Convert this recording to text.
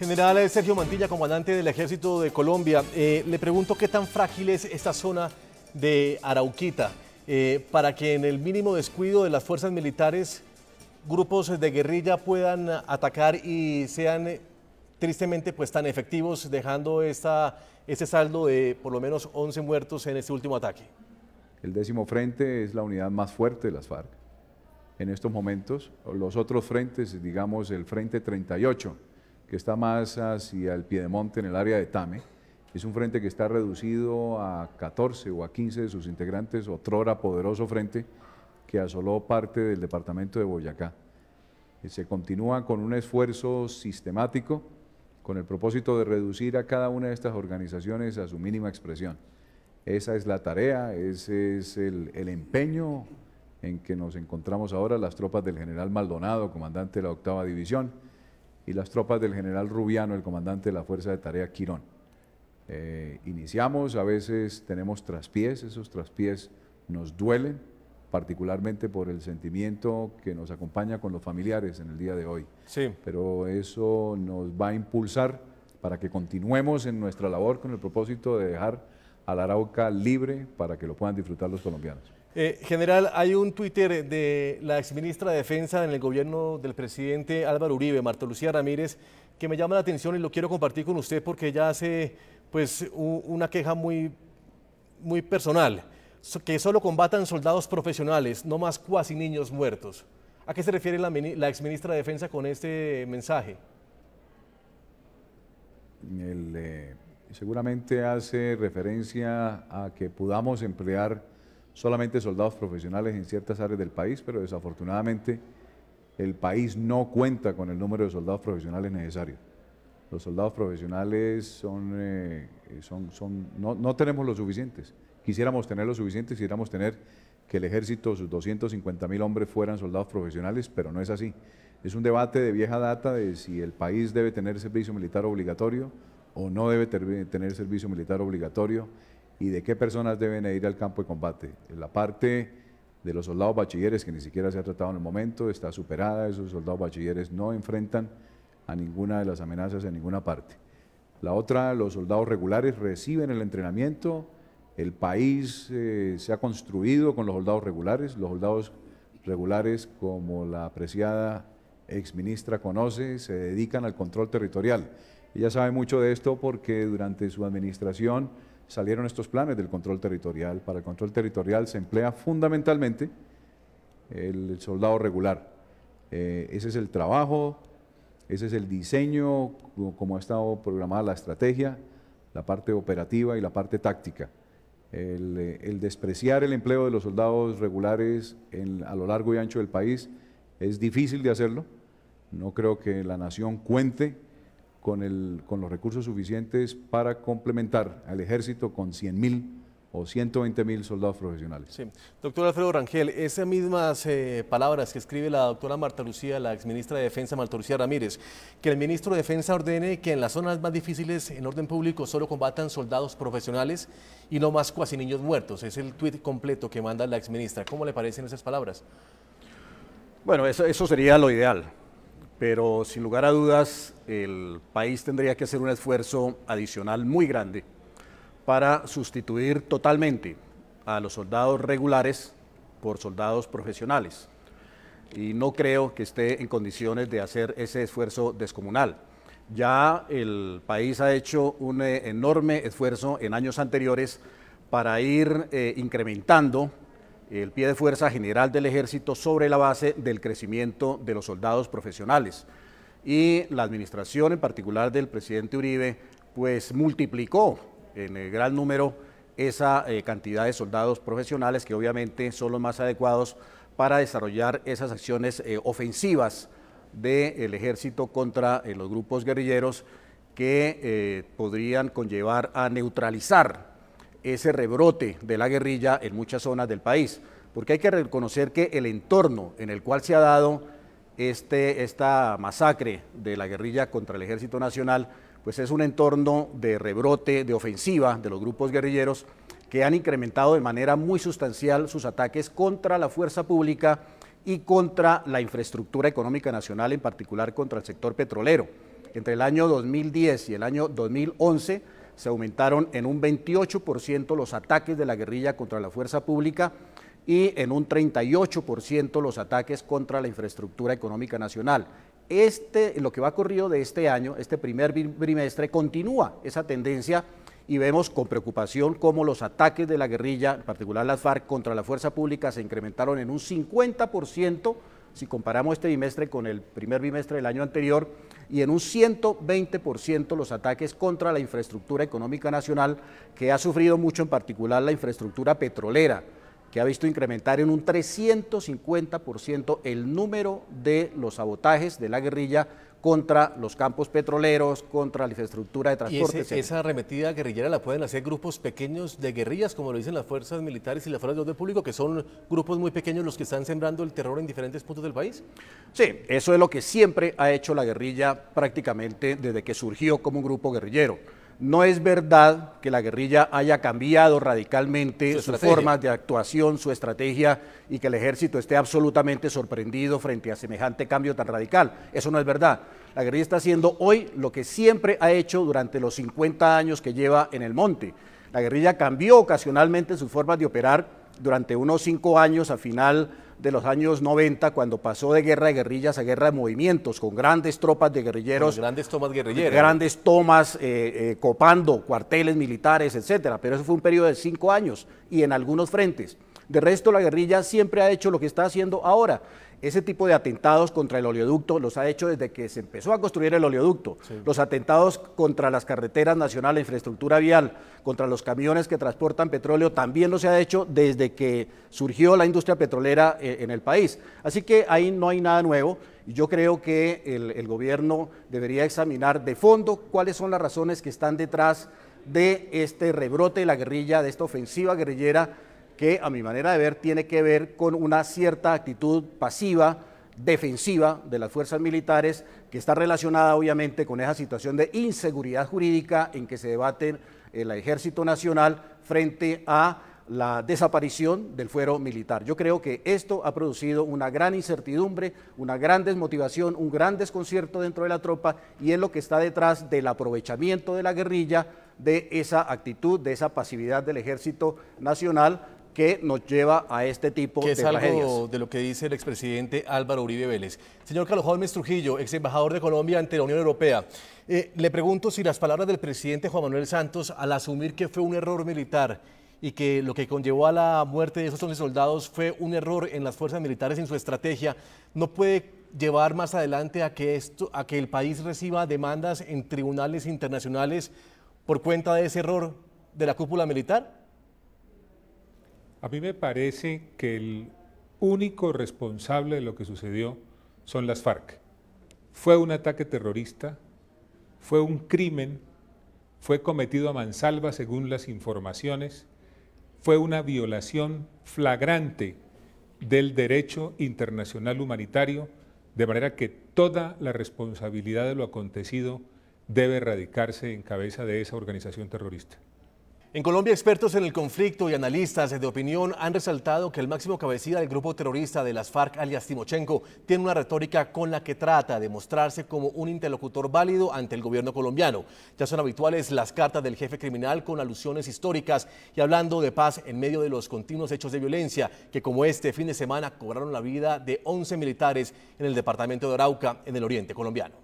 General Sergio Mantilla, comandante del Ejército de Colombia, le pregunto qué tan frágil es esta zona de Arauquita para que en el mínimo descuido de las fuerzas militares, grupos de guerrilla puedan atacar y sean tristemente pues tan efectivos, dejando ese saldo de por lo menos 11 muertos en este último ataque. El 10º Frente es la unidad más fuerte de las FARC en estos momentos. Los otros frentes, digamos el Frente 38, que está más hacia el piedemonte en el área de Tame, es un frente que está reducido a 14 o a 15 de sus integrantes, otrora poderoso frente que asoló parte del departamento de Boyacá. Se continúa con un esfuerzo sistemático con el propósito de reducir a cada una de estas organizaciones a su mínima expresión. Esa es la tarea, ese es el empeño en que nos encontramos ahora las tropas del general Maldonado, comandante de la 8ª División, y las tropas del general Rubiano, el comandante de la Fuerza de Tarea Quirón. Iniciamos, a veces tenemos traspiés, esos traspiés nos duelen, particularmente por el sentimiento que nos acompaña con los familiares en el día de hoy. Sí. Pero eso nos va a impulsar para que continuemos en nuestra labor con el propósito de dejar al Arauca libre para que lo puedan disfrutar los colombianos. General, hay un Twitter de la exministra de Defensa en el gobierno del presidente Álvaro Uribe, Marta Lucía Ramírez, que me llama la atención y lo quiero compartir con usted porque ella hace pues una queja muy personal, que solo combatan soldados profesionales, no más cuasi niños muertos. ¿A qué se refiere la exministra de Defensa con este mensaje? Seguramente hace referencia a que podamos emplear solamente soldados profesionales en ciertas áreas del país, pero desafortunadamente el país no cuenta con el número de soldados profesionales necesarios. Los soldados profesionales no tenemos los suficientes. Quisiéramos tener los suficientes, quisiéramos tener que el ejército, sus 250.000 hombres fueran soldados profesionales, pero no es así. Es un debate de vieja data de si el país debe tener servicio militar obligatorio o no debe tener servicio militar obligatorio y de qué personas deben ir al campo de combate. La parte de los soldados bachilleres, que ni siquiera se ha tratado en el momento, está superada. Esos soldados bachilleres no enfrentan a ninguna de las amenazas en ninguna parte. La otra, los soldados regulares reciben el entrenamiento. El país se ha construido con los soldados regulares, como la apreciada exministra conoce, se dedican al control territorial. Ella sabe mucho de esto porque durante su administración salieron estos planes del control territorial. Para el control territorial se emplea fundamentalmente el soldado regular. Ese es el trabajo, ese es el diseño, como ha estado programada la estrategia, la parte operativa y la parte táctica. El despreciar el empleo de los soldados regulares a lo largo y ancho del país es difícil de hacerlo. No creo que la nación cuente con los recursos suficientes para complementar al ejército con 100.000 o 120.000 soldados profesionales. Sí. Doctor Alfredo Rangel, esas mismas palabras que escribe la doctora Marta Lucía, la exministra de Defensa Marta Lucía Ramírez, que el ministro de Defensa ordene que en las zonas más difíciles en orden público solo combatan soldados profesionales y no más cuasi niños muertos. Es el tuit completo que manda la exministra. ¿Cómo le parecen esas palabras? Bueno, eso sería lo ideal, pero sin lugar a dudas el país tendría que hacer un esfuerzo adicional muy grande para sustituir totalmente a los soldados regulares por soldados profesionales. Y no creo que esté en condiciones de hacer ese esfuerzo descomunal. Ya el país ha hecho un enorme esfuerzo en años anteriores para ir incrementando el pie de fuerza general del ejército sobre la base del crecimiento de los soldados profesionales. Y la administración en particular del presidente Uribe pues multiplicó en el gran número esa cantidad de soldados profesionales que obviamente son los más adecuados para desarrollar esas acciones ofensivas del ejército contra los grupos guerrilleros que podrían conllevar a neutralizar ese rebrote de la guerrilla en muchas zonas del país, porque hay que reconocer que el entorno en el cual se ha dado esta masacre de la guerrilla contra el Ejército Nacional pues es un entorno de rebrote, de ofensiva de los grupos guerrilleros que han incrementado de manera muy sustancial sus ataques contra la fuerza pública y contra la infraestructura económica nacional, en particular contra el sector petrolero. Entre el año 2010 y el año 2011 se aumentaron en un 28% los ataques de la guerrilla contra la fuerza pública y en un 38% los ataques contra la infraestructura económica nacional. Lo que va corrido de este año, este primer bimestre, continúa esa tendencia y vemos con preocupación cómo los ataques de la guerrilla, en particular las FARC, contra la fuerza pública se incrementaron en un 50%, si comparamos este bimestre con el primer bimestre del año anterior, y en un 120% los ataques contra la infraestructura económica nacional, que ha sufrido mucho, en particular la infraestructura petrolera, que ha visto incrementar en un 350% el número de los sabotajes de la guerrilla contra los campos petroleros, contra la infraestructura de transporte. ¿Y esa arremetida guerrillera la pueden hacer grupos pequeños de guerrillas, como lo dicen las fuerzas militares y las fuerzas de orden público, que son grupos muy pequeños los que están sembrando el terror en diferentes puntos del país? Sí, eso es lo que siempre ha hecho la guerrilla prácticamente desde que surgió como un grupo guerrillero. No es verdad que la guerrilla haya cambiado radicalmente sus formas de actuación, su estrategia, y que el ejército esté absolutamente sorprendido frente a semejante cambio tan radical. Eso no es verdad. La guerrilla está haciendo hoy lo que siempre ha hecho durante los 50 años que lleva en el monte. La guerrilla cambió ocasionalmente sus formas de operar durante unos 5 años a final de los años 90, cuando pasó de guerra de guerrillas a guerra de movimientos, con grandes tropas de guerrilleros. Con grandes tomas guerrilleras. Grandes tomas, copando cuarteles militares, etcétera. Pero eso fue un periodo de 5 años y en algunos frentes. De resto, la guerrilla siempre ha hecho lo que está haciendo ahora. Ese tipo de atentados contra el oleoducto los ha hecho desde que se empezó a construir el oleoducto. Sí. Los atentados contra las carreteras nacionales, la infraestructura vial, contra los camiones que transportan petróleo, también los ha hecho desde que surgió la industria petrolera en el país. Así que ahí no hay nada nuevo. Yo creo que el gobierno debería examinar de fondo cuáles son las razones que están detrás de este rebrote de la guerrilla, de esta ofensiva guerrillera, que a mi manera de ver tiene que ver con una cierta actitud pasiva, defensiva de las fuerzas militares, que está relacionada obviamente con esa situación de inseguridad jurídica en que se debate el Ejército Nacional frente a la desaparición del fuero militar. Yo creo que esto ha producido una gran incertidumbre, una gran desmotivación, un gran desconcierto dentro de la tropa, y es lo que está detrás del aprovechamiento de la guerrilla, de esa actitud, de esa pasividad del Ejército Nacional, que nos lleva a este tipo de tragedias. Que es algo de lo que dice el expresidente Álvaro Uribe Vélez. Señor Carlos Holmes Trujillo, ex embajador de Colombia ante la Unión Europea, le pregunto si las palabras del presidente Juan Manuel Santos, al asumir que fue un error militar y que lo que conllevó a la muerte de esos 11 soldados fue un error en las fuerzas militares, en su estrategia, ¿no puede llevar más adelante a que el país reciba demandas en tribunales internacionales por cuenta de ese error de la cúpula militar? A mí me parece que el único responsable de lo que sucedió son las FARC. Fue un ataque terrorista, fue un crimen, fue cometido a mansalva según las informaciones, fue una violación flagrante del derecho internacional humanitario, de manera que toda la responsabilidad de lo acontecido debe radicarse en cabeza de esa organización terrorista. En Colombia, expertos en el conflicto y analistas de opinión han resaltado que el máximo cabecilla del grupo terrorista de las FARC, alias Timochenko, tiene una retórica con la que trata de mostrarse como un interlocutor válido ante el gobierno colombiano. Ya son habituales las cartas del jefe criminal con alusiones históricas y hablando de paz en medio de los continuos hechos de violencia que, como este fin de semana, cobraron la vida de 11 militares en el departamento de Arauca, en el oriente colombiano.